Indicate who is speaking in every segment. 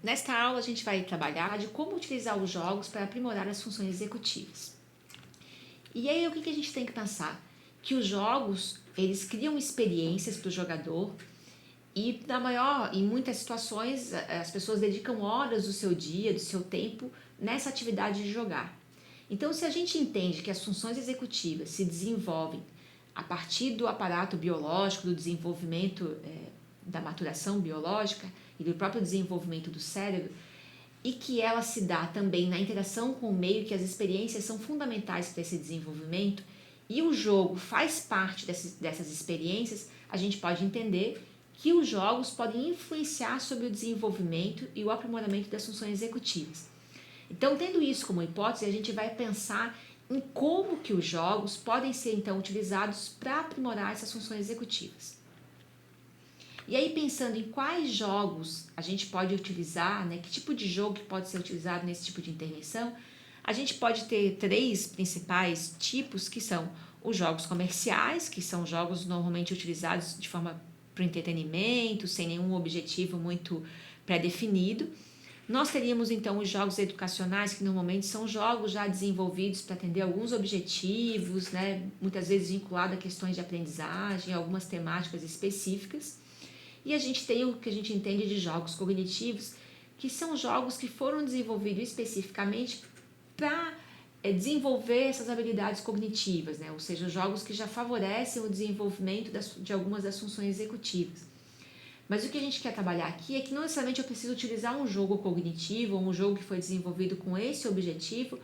Speaker 1: Nesta aula a gente vai trabalhar de como utilizar os jogos para aprimorar as funções executivas. E aí o que a gente tem que pensar? Que os jogos, eles criam experiências para o jogador e em muitas situações as pessoas dedicam horas do seu dia, do seu tempo nessa atividade de jogar. Então, se a gente entende que as funções executivas se desenvolvem a partir do aparato biológico, do desenvolvimento da maturação biológica e do próprio desenvolvimento do cérebro, e que ela se dá também na interação com o meio, que as experiências são fundamentais para esse desenvolvimento, e o jogo faz parte dessas experiências, a gente pode entender que os jogos podem influenciar sobre o desenvolvimento e o aprimoramento das funções executivas. Então, tendo isso como hipótese, a gente vai pensar em como que os jogos podem ser então utilizados para aprimorar essas funções executivas. E aí, pensando em quais jogos a gente pode utilizar, né, que tipo de jogo que pode ser utilizado nesse tipo de intervenção, a gente pode ter 3 principais tipos, que são os jogos comerciais, que são jogos normalmente utilizados de forma para o entretenimento, sem nenhum objetivo muito pré-definido. Nós teríamos então os jogos educacionais, que normalmente são jogos já desenvolvidos para atender alguns objetivos, né, muitas vezes vinculados a questões de aprendizagem, algumas temáticas específicas. E a gente tem o que a gente entende de jogos cognitivos, que são jogos que foram desenvolvidos especificamente para desenvolver essas habilidades cognitivas, né? Ou seja, jogos que já favorecem o desenvolvimento de algumas das funções executivas. Mas o que a gente quer trabalhar aqui é que não necessariamente eu preciso utilizar um jogo cognitivo ou um jogo que foi desenvolvido com esse objetivo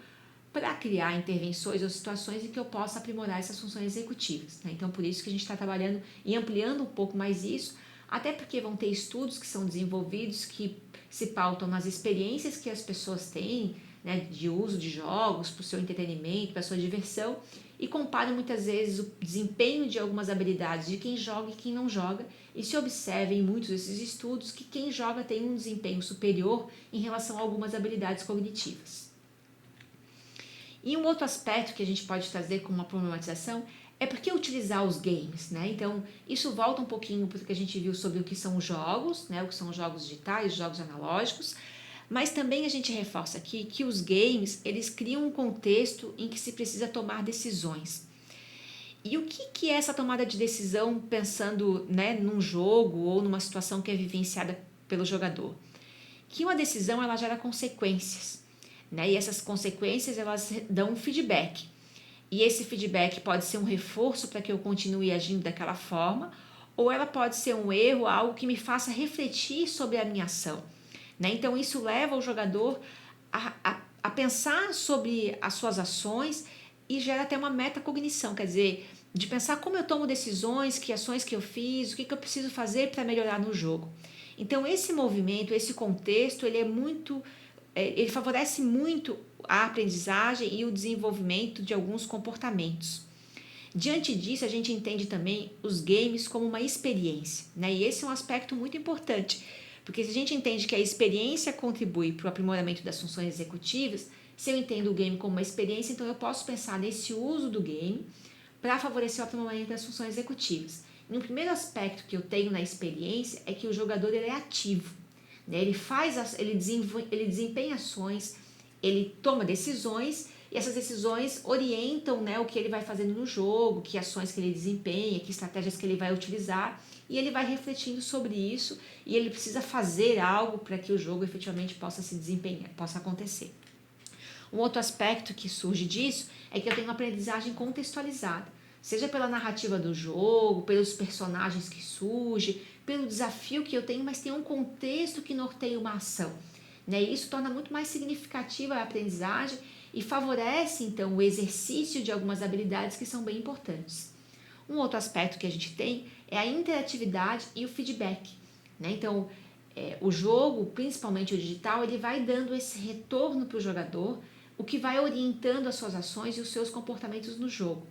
Speaker 1: para criar intervenções ou situações em que eu possa aprimorar essas funções executivas, né? Então, por isso que a gente está trabalhando e ampliando um pouco mais isso, até porque vão ter estudos que são desenvolvidos que se pautam nas experiências que as pessoas têm, né, de uso de jogos para o seu entretenimento, para a sua diversão, e comparam muitas vezes o desempenho de algumas habilidades de quem joga e quem não joga, e se observa em muitos desses estudos que quem joga tem um desempenho superior em relação a algumas habilidades cognitivas. E um outro aspecto que a gente pode trazer como uma problematização é por que utilizar os games, né? Então, isso volta um pouquinho para o que a gente viu sobre o que são os jogos, né? O que são os jogos digitais, os jogos analógicos, mas também a gente reforça aqui que os games, eles criam um contexto em que se precisa tomar decisões. E o que é essa tomada de decisão pensando, né, num jogo ou numa situação que é vivenciada pelo jogador? Que uma decisão, ela gera consequências, né? E essas consequências, elas dão um feedback. E esse feedback pode ser um reforço para que eu continue agindo daquela forma, ou ela pode ser um erro, algo que me faça refletir sobre a minha ação, né? Então, isso leva o jogador a pensar sobre as suas ações e gera até uma metacognição, quer dizer, de pensar como eu tomo decisões, que ações que eu fiz, o que eu preciso fazer para melhorar no jogo. Então, esse movimento, esse contexto, ele favorece muito a aprendizagem e o desenvolvimento de alguns comportamentos. Diante disso, a gente entende também os games como uma experiência, né? E esse é um aspecto muito importante, porque se a gente entende que a experiência contribui para o aprimoramento das funções executivas, se eu entendo o game como uma experiência, então eu posso pensar nesse uso do game para favorecer o aprimoramento das funções executivas. E um primeiro aspecto que eu tenho na experiência é que o jogador, ele é ativo, né? Ele desempenha ações, ele toma decisões e essas decisões orientam, né, o que ele vai fazendo no jogo, que ações que ele desempenha, que estratégias que ele vai utilizar, e ele vai refletindo sobre isso e ele precisa fazer algo para que o jogo efetivamente possa se desempenhar, possa acontecer. Um outro aspecto que surge disso é que eu tenho uma aprendizagem contextualizada, seja pela narrativa do jogo, pelos personagens que surgem, pelo desafio que eu tenho, mas tem um contexto que norteia uma ação, né? E isso torna muito mais significativa a aprendizagem e favorece, então, o exercício de algumas habilidades que são bem importantes. Um outro aspecto que a gente tem é a interatividade e o feedback, né? Então, o jogo, principalmente o digital, ele vai dando esse retorno para o jogador, o que vai orientando as suas ações e os seus comportamentos no jogo.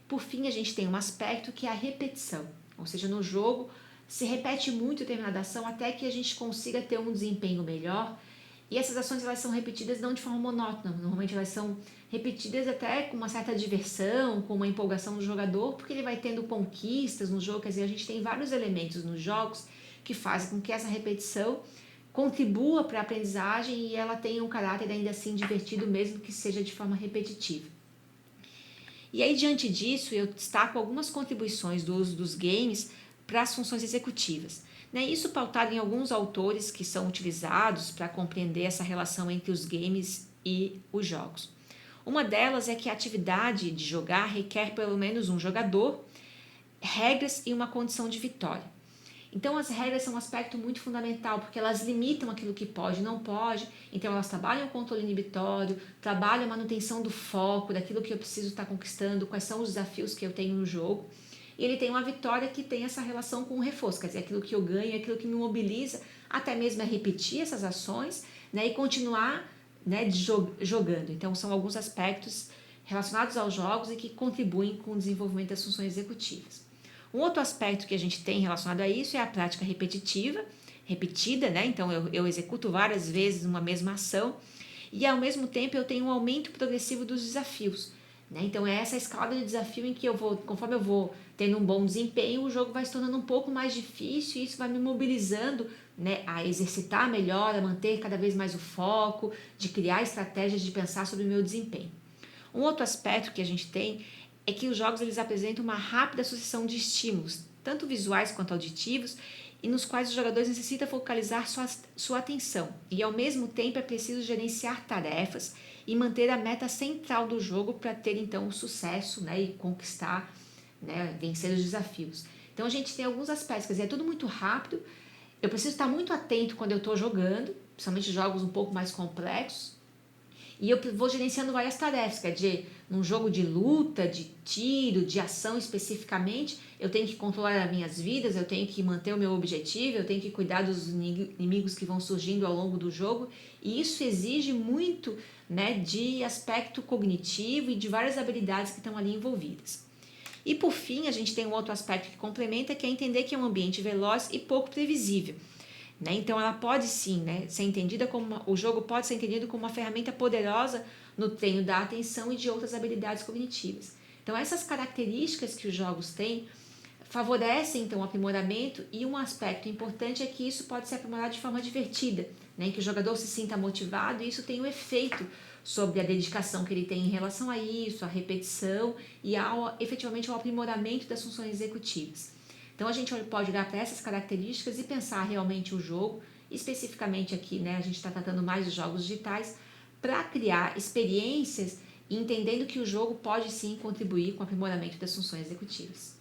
Speaker 1: Por fim, a gente tem um aspecto que é a repetição, ou seja, no jogo se repete muito determinada ação até que a gente consiga ter um desempenho melhor, e essas ações, elas são repetidas não de forma monótona, normalmente elas são repetidas até com uma certa diversão, com uma empolgação do jogador, porque ele vai tendo conquistas no jogo, quer dizer, a gente tem vários elementos nos jogos que fazem com que essa repetição contribua para a aprendizagem e ela tenha um caráter ainda assim divertido, mesmo que seja de forma repetitiva. E aí, diante disso, eu destaco algumas contribuições do uso dos games para as funções executivas. Isso pautado em alguns autores que são utilizados para compreender essa relação entre os games e os jogos. Uma delas é que a atividade de jogar requer pelo menos um jogador, regras e uma condição de vitória. Então as regras são um aspecto muito fundamental, porque elas limitam aquilo que pode e não pode, então elas trabalham o controle inibitório, trabalham a manutenção do foco, daquilo que eu preciso estar conquistando, quais são os desafios que eu tenho no jogo. E ele tem uma vitória que tem essa relação com o reforço, quer dizer, aquilo que eu ganho, aquilo que me mobiliza, até mesmo a repetir essas ações, e continuar jogando. Então são alguns aspectos relacionados aos jogos e que contribuem com o desenvolvimento das funções executivas. Um outro aspecto que a gente tem relacionado a isso é a prática repetida, então eu executo várias vezes uma mesma ação e ao mesmo tempo eu tenho um aumento progressivo dos desafios. Então é essa escala de desafio em que conforme eu vou tendo um bom desempenho, o jogo vai se tornando um pouco mais difícil e isso vai me mobilizando a exercitar melhor, a manter cada vez mais o foco, de criar estratégias de pensar sobre o meu desempenho. Um outro aspecto que a gente tem é que os jogos eles apresentam uma rápida sucessão de estímulos, tanto visuais quanto auditivos, e nos quais os jogadores necessitam focalizar sua atenção. E ao mesmo tempo é preciso gerenciar tarefas e manter a meta central do jogo para ter então o sucesso e conquistar, vencer os desafios. Então a gente tem alguns aspectos, quer dizer, é tudo muito rápido, eu preciso estar muito atento quando eu estou jogando, principalmente jogos um pouco mais complexos, e eu vou gerenciando várias tarefas, quer dizer, num jogo de luta, de tiro, de ação especificamente, eu tenho que controlar as minhas vidas, eu tenho que manter o meu objetivo, eu tenho que cuidar dos inimigos que vão surgindo ao longo do jogo, e isso exige muito de aspecto cognitivo e de várias habilidades que estão ali envolvidas. E por fim, a gente tem um outro aspecto que complementa, que é entender que é um ambiente veloz e pouco previsível. Então ela pode sim ser entendida como o jogo pode ser entendido como uma ferramenta poderosa no treino da atenção e de outras habilidades cognitivas. Então essas características que os jogos têm favorecem então o aprimoramento, e um aspecto importante é que isso pode ser aprimorado de forma divertida, que o jogador se sinta motivado, e isso tem um efeito sobre a dedicação que ele tem em relação a isso, a repetição e efetivamente ao aprimoramento das funções executivas. Então a gente pode olhar para essas características e pensar realmente o jogo, especificamente aqui, a gente está tratando mais de jogos digitais, para criar experiências, entendendo que o jogo pode sim contribuir com o aprimoramento das funções executivas.